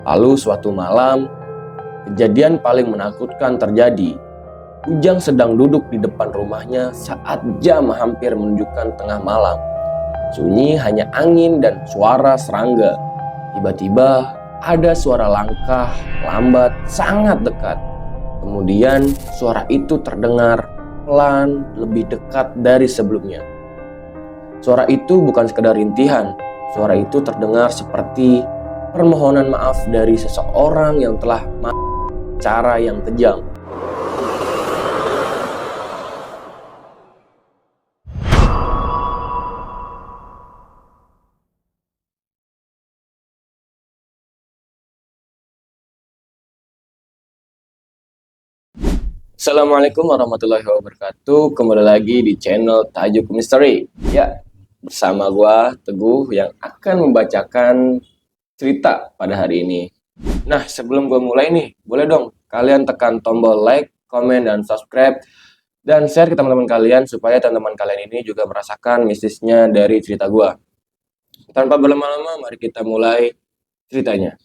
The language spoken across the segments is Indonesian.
Lalu suatu malam, kejadian paling menakutkan terjadi. Ujang sedang duduk di depan rumahnya saat jam hampir menunjukkan tengah malam. Sunyi hanya angin dan suara serangga. Tiba-tiba ada suara langkah lambat sangat dekat. Kemudian suara itu terdengar pelan, lebih dekat dari sebelumnya. Suara itu bukan sekedar rintihan. Suara itu terdengar seperti permohonan maaf dari seseorang yang telah cara yang kejam. Assalamualaikum warahmatullahi wabarakatuh. Kembali lagi di channel Tajuk Misteri. Ya, bersama gua Teguh yang akan membacakan cerita pada hari ini. Nah, sebelum gua mulai nih, boleh dong kalian tekan tombol like, komen, dan subscribe dan share ke teman-teman kalian supaya teman-teman kalian ini juga merasakan mistisnya dari cerita gua. Tanpa berlama-lama, mari kita mulai ceritanya.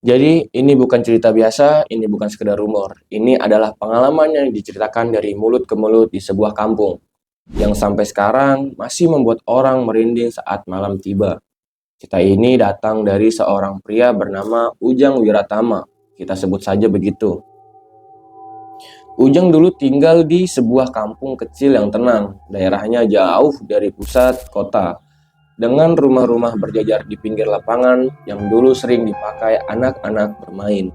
Jadi ini bukan cerita biasa, ini bukan sekedar rumor. Ini adalah pengalaman yang diceritakan dari mulut ke mulut di sebuah kampung yang sampai sekarang masih membuat orang merinding saat malam tiba. Cerita ini datang dari seorang pria bernama Ujang Wiratama. Kita sebut saja begitu. Ujang dulu tinggal di sebuah kampung kecil yang tenang. Daerahnya jauh dari pusat kota, dengan rumah-rumah berjajar di pinggir lapangan yang dulu sering dipakai anak-anak bermain.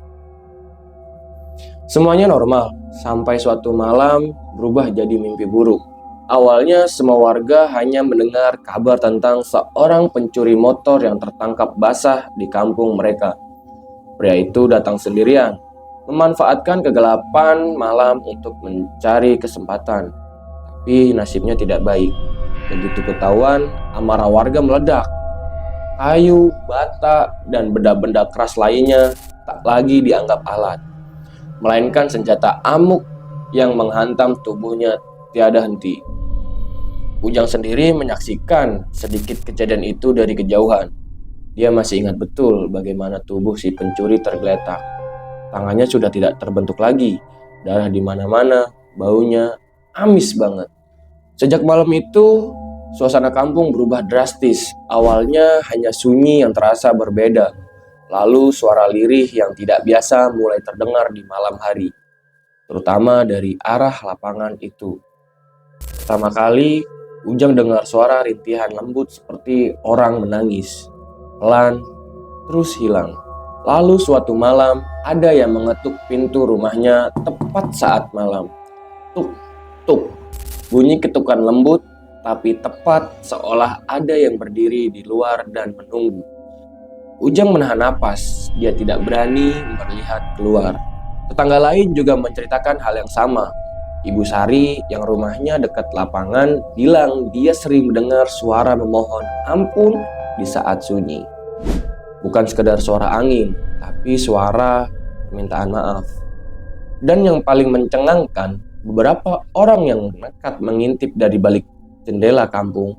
Semuanya normal, sampai suatu malam berubah jadi mimpi buruk. Awalnya semua warga hanya mendengar kabar tentang seorang pencuri motor yang tertangkap basah di kampung mereka. Pria itu datang sendirian, memanfaatkan kegelapan malam untuk mencari kesempatan. Tapi nasibnya tidak baik. Begitu ketahuan, amarah warga meledak. Kayu, bata, dan benda-benda keras lainnya tak lagi dianggap alat, melainkan senjata amuk yang menghantam tubuhnya tiada henti. Ujang sendiri menyaksikan sedikit kejadian itu dari kejauhan. Dia masih ingat betul bagaimana tubuh si pencuri tergeletak. Tangannya sudah tidak terbentuk lagi, darah di mana-mana, baunya amis banget. Sejak malam itu, suasana kampung berubah drastis. Awalnya hanya sunyi yang terasa berbeda. Lalu suara lirih yang tidak biasa mulai terdengar di malam hari, terutama dari arah lapangan itu. Pertama kali, Ujang dengar suara rintihan lembut seperti orang menangis. Pelan, terus hilang. Lalu suatu malam, ada yang mengetuk pintu rumahnya tepat saat malam. Tuk, tuk. Bunyi ketukan lembut, tapi tepat seolah ada yang berdiri di luar dan menunggu. Ujang menahan napas, dia tidak berani melihat keluar. Tetangga lain juga menceritakan hal yang sama. Ibu Sari yang rumahnya dekat lapangan bilang dia sering mendengar suara memohon ampun di saat sunyi. Bukan sekedar suara angin, tapi suara permintaan maaf. Dan yang paling mencengangkan, beberapa orang yang nekat mengintip dari balik jendela kampung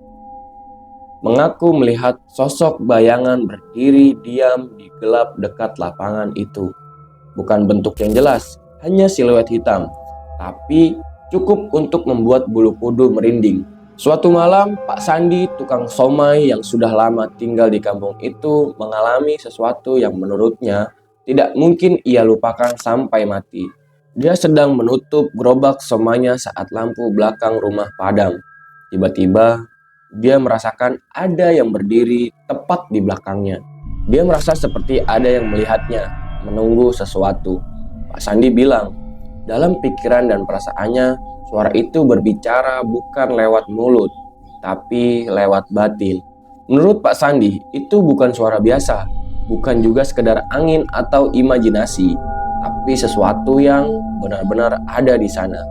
mengaku melihat sosok bayangan berdiri diam di gelap dekat lapangan itu. Bukan bentuk yang jelas, hanya siluet hitam, tapi cukup untuk membuat bulu kuduk merinding. Suatu malam, Pak Sandi, tukang somai yang sudah lama tinggal di kampung itu, mengalami sesuatu yang menurutnya tidak mungkin ia lupakan sampai mati. Dia sedang menutup gerobak somainya saat lampu belakang rumah padam. Tiba-tiba, dia merasakan ada yang berdiri tepat di belakangnya. Dia merasa seperti ada yang melihatnya, menunggu sesuatu. Pak Sandi bilang, dalam pikiran dan perasaannya, suara itu berbicara bukan lewat mulut, tapi lewat batin. Menurut Pak Sandi, itu bukan suara biasa, bukan juga sekedar angin atau imajinasi, tapi sesuatu yang benar-benar ada di sana.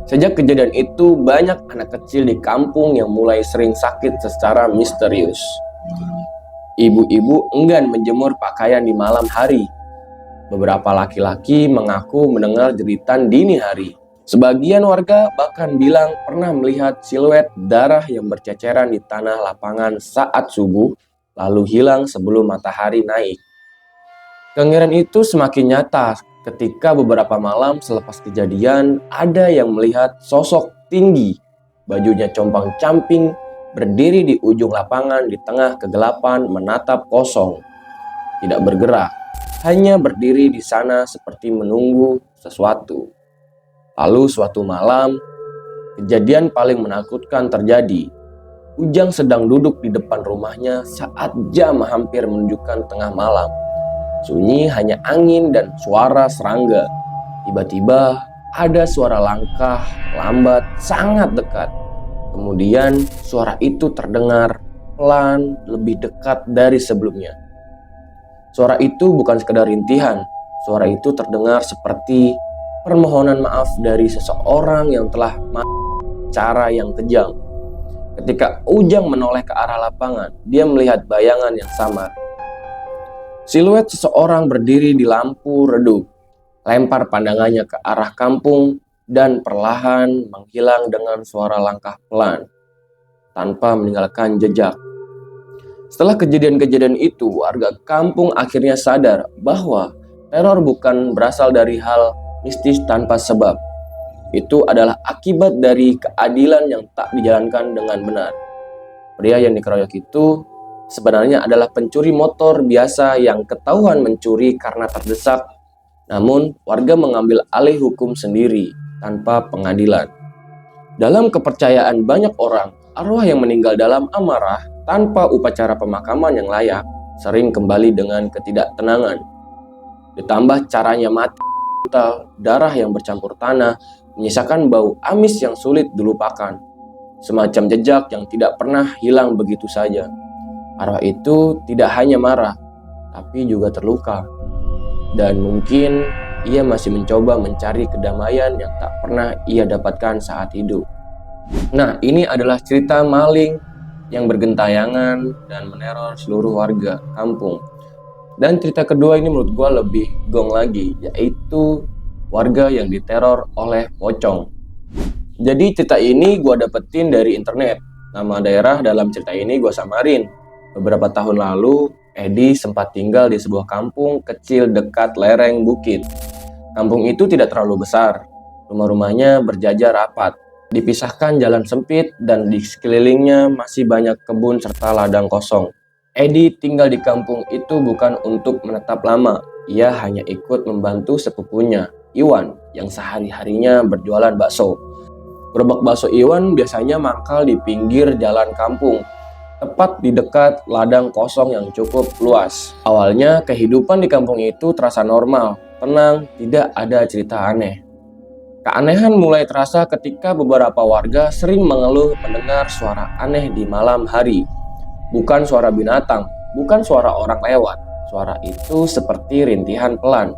Sejak kejadian itu, banyak anak kecil di kampung yang mulai sering sakit secara misterius. Ibu-ibu enggan menjemur pakaian di malam hari. Beberapa laki-laki mengaku mendengar jeritan dini hari. Sebagian warga bahkan bilang pernah melihat siluet darah yang berceceran di tanah lapangan saat subuh, lalu hilang sebelum matahari naik. Kengerian itu semakin nyata ketika beberapa malam selepas kejadian ada yang melihat sosok tinggi, bajunya compang-camping, berdiri di ujung lapangan di tengah kegelapan menatap kosong, tidak bergerak, hanya berdiri di sana seperti menunggu sesuatu. Lalu suatu malam, kejadian paling menakutkan terjadi. Ujang sedang duduk di depan rumahnya saat jam hampir menunjukkan tengah malam. Sunyi hanya angin dan suara serangga. Tiba-tiba ada suara langkah lambat sangat dekat. Kemudian suara itu terdengar pelan lebih dekat dari sebelumnya. Suara itu bukan sekedar rintihan. Suara itu terdengar seperti permohonan maaf dari seseorang yang telah cara yang kejam. Ketika Ujang menoleh ke arah lapangan, dia melihat bayangan yang samar. Siluet seseorang berdiri di lampu redup, lempar pandangannya ke arah kampung dan perlahan menghilang dengan suara langkah pelan, tanpa meninggalkan jejak. Setelah kejadian-kejadian itu, warga kampung akhirnya sadar bahwa teror bukan berasal dari hal mistis tanpa sebab. Itu adalah akibat dari keadilan yang tak dijalankan dengan benar. Pria yang dikeroyok itu sebenarnya adalah pencuri motor biasa yang ketahuan mencuri karena terdesak. Namun, warga mengambil alih hukum sendiri tanpa pengadilan. Dalam kepercayaan banyak orang, arwah yang meninggal dalam amarah tanpa upacara pemakaman yang layak sering kembali dengan ketidaktenangan. Ditambah caranya mati brutal, darah yang bercampur tanah, menyisakan bau amis yang sulit dilupakan. Semacam jejak yang tidak pernah hilang begitu saja. Arwah itu tidak hanya marah, tapi juga terluka. Dan mungkin ia masih mencoba mencari kedamaian yang tak pernah ia dapatkan saat hidup. Nah, ini adalah cerita maling yang bergentayangan dan meneror seluruh warga kampung. Dan cerita kedua ini menurut gue lebih gong lagi, yaitu warga yang diteror oleh pocong. Jadi cerita ini gue dapetin dari internet. Nama daerah dalam cerita ini gue samarin. Beberapa tahun lalu, Edi sempat tinggal di sebuah kampung kecil dekat lereng bukit. Kampung itu tidak terlalu besar. Rumah-rumahnya berjajar rapat. Dipisahkan jalan sempit dan di sekelilingnya masih banyak kebun serta ladang kosong. Edi tinggal di kampung itu bukan untuk menetap lama. Ia hanya ikut membantu sepupunya, Iwan, yang sehari-harinya berjualan bakso. Gerobak bakso Iwan biasanya mangkal di pinggir jalan kampung, tepat di dekat ladang kosong yang cukup luas. Awalnya kehidupan di kampung itu terasa normal, tenang, tidak ada cerita aneh. Keanehan mulai terasa ketika beberapa warga sering mengeluh mendengar suara aneh di malam hari. Bukan suara binatang, bukan suara orang lewat. Suara itu seperti rintihan pelan.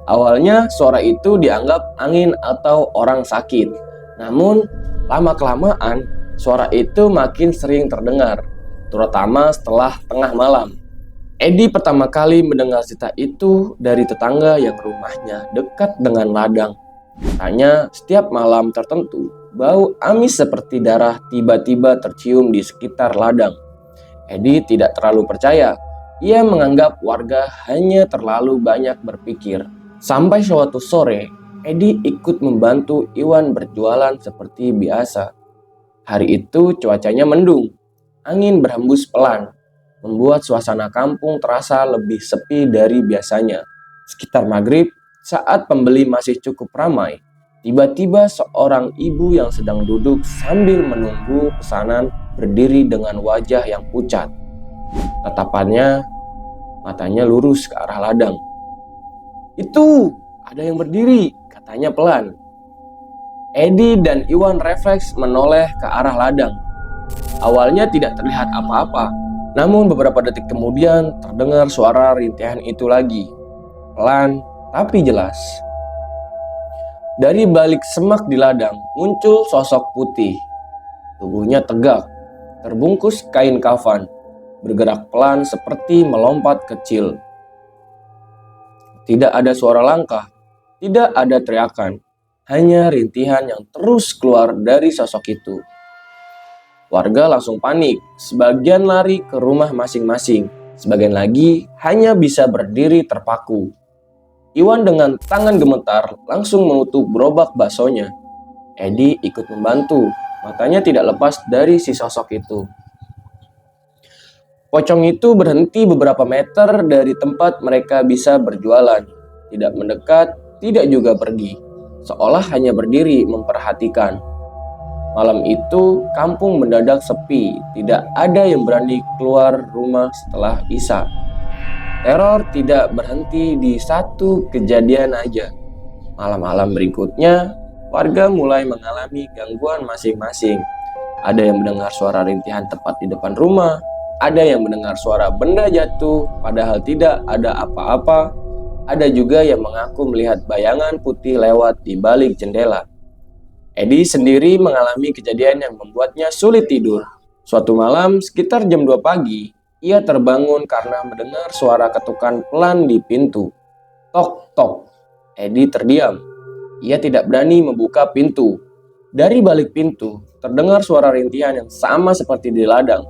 Awalnya suara itu dianggap angin atau orang sakit. Namun lama-kelamaan suara itu makin sering terdengar, terutama setelah tengah malam. Edi pertama kali mendengar cerita itu dari tetangga yang rumahnya dekat dengan ladang. Katanya setiap malam tertentu, bau amis seperti darah tiba-tiba tercium di sekitar ladang. Edi tidak terlalu percaya. Ia menganggap warga hanya terlalu banyak berpikir. Sampai suatu sore, Edi ikut membantu Iwan berjualan seperti biasa. Hari itu cuacanya mendung. Angin berhembus pelan, membuat suasana kampung terasa lebih sepi dari biasanya. Sekitar maghrib, saat pembeli masih cukup ramai, tiba-tiba seorang ibu yang sedang duduk sambil menunggu pesanan berdiri dengan wajah yang pucat. Tatapannya, matanya lurus ke arah ladang. "Itu, ada yang berdiri," katanya pelan. Edi dan Iwan refleks menoleh ke arah ladang. Awalnya tidak terlihat apa-apa, namun beberapa detik kemudian terdengar suara rintihan itu lagi. Pelan, tapi jelas. Dari balik semak di ladang muncul sosok putih. Tubuhnya tegak, terbungkus kain kafan, bergerak pelan seperti melompat kecil. Tidak ada suara langkah, tidak ada teriakan, hanya rintihan yang terus keluar dari sosok itu. Warga langsung panik, sebagian lari ke rumah masing-masing, sebagian lagi hanya bisa berdiri terpaku. Iwan dengan tangan gemetar langsung menutup gerobak baksonya. Edi ikut membantu, matanya tidak lepas dari si sosok itu. Pocong itu berhenti beberapa meter dari tempat mereka bisa berjualan. Tidak mendekat, tidak juga pergi. Seolah hanya berdiri memperhatikan. Malam itu, kampung mendadak sepi. Tidak ada yang berani keluar rumah setelah Isya. Teror tidak berhenti di satu kejadian aja. Malam-malam berikutnya, warga mulai mengalami gangguan masing-masing. Ada yang mendengar suara rintihan tepat di depan rumah. Ada yang mendengar suara benda jatuh, padahal tidak ada apa-apa. Ada juga yang mengaku melihat bayangan putih lewat di balik jendela. Edi sendiri mengalami kejadian yang membuatnya sulit tidur. Suatu malam, sekitar jam 2 pagi, ia terbangun karena mendengar suara ketukan pelan di pintu. Tok, tok. Edi terdiam. Ia tidak berani membuka pintu. Dari balik pintu, terdengar suara rintihan yang sama seperti di ladang.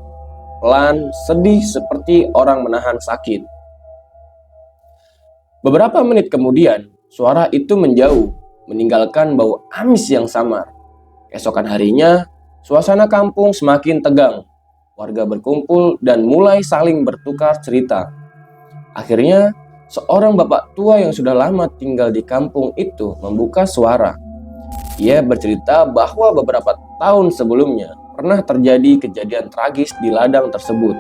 Pelan, sedih seperti orang menahan sakit. Beberapa menit kemudian, suara itu menjauh, meninggalkan bau amis yang samar. Keesokan harinya, suasana kampung semakin tegang. Warga berkumpul dan mulai saling bertukar cerita. Akhirnya, seorang bapak tua yang sudah lama tinggal di kampung itu membuka suara. Ia bercerita bahwa beberapa tahun sebelumnya pernah terjadi kejadian tragis di ladang tersebut.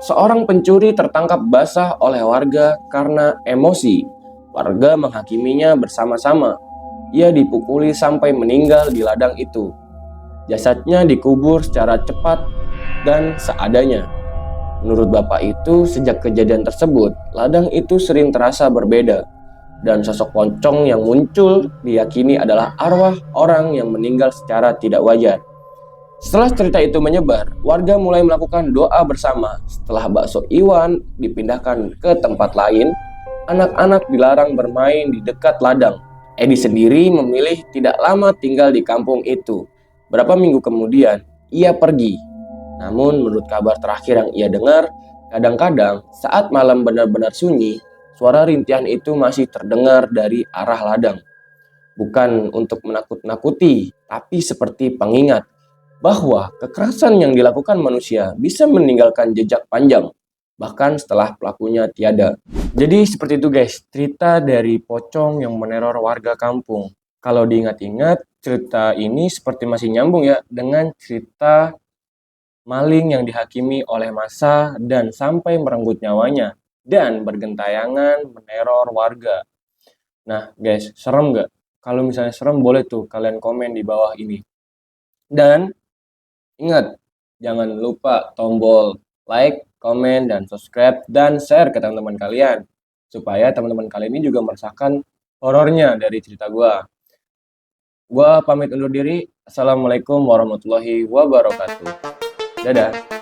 Seorang pencuri tertangkap basah oleh warga karena emosi. Warga menghakiminya bersama-sama. Ia dipukuli sampai meninggal di ladang itu. Jasadnya dikubur secara cepat dan seadanya. Menurut bapak itu, sejak kejadian tersebut, ladang itu sering terasa berbeda. Dan sosok pocong yang muncul diyakini adalah arwah orang yang meninggal secara tidak wajar. Setelah cerita itu menyebar, warga mulai melakukan doa bersama. Setelah bakso Iwan dipindahkan ke tempat lain, anak-anak dilarang bermain di dekat ladang. Edi sendiri memilih tidak lama tinggal di kampung itu. Berapa minggu kemudian, ia pergi. Namun menurut kabar terakhir yang ia dengar, kadang-kadang saat malam benar-benar sunyi, suara rintihan itu masih terdengar dari arah ladang. Bukan untuk menakut-nakuti, tapi seperti pengingat bahwa kekerasan yang dilakukan manusia bisa meninggalkan jejak panjang, bahkan setelah pelakunya tiada. Jadi seperti itu guys, cerita dari pocong yang meneror warga kampung. Kalau diingat-ingat, cerita ini seperti masih nyambung ya dengan cerita maling yang dihakimi oleh massa dan sampai merenggut nyawanya dan bergentayangan meneror warga. Nah guys, serem nggak? Kalau misalnya serem, boleh tuh kalian komen di bawah ini. Dan ingat, jangan lupa tombol like, komen, dan subscribe, dan share ke teman-teman kalian. Supaya teman-teman kalian ini juga merasakan horornya dari cerita gua. Gua pamit undur diri. Assalamualaikum warahmatullahi wabarakatuh. Dadah.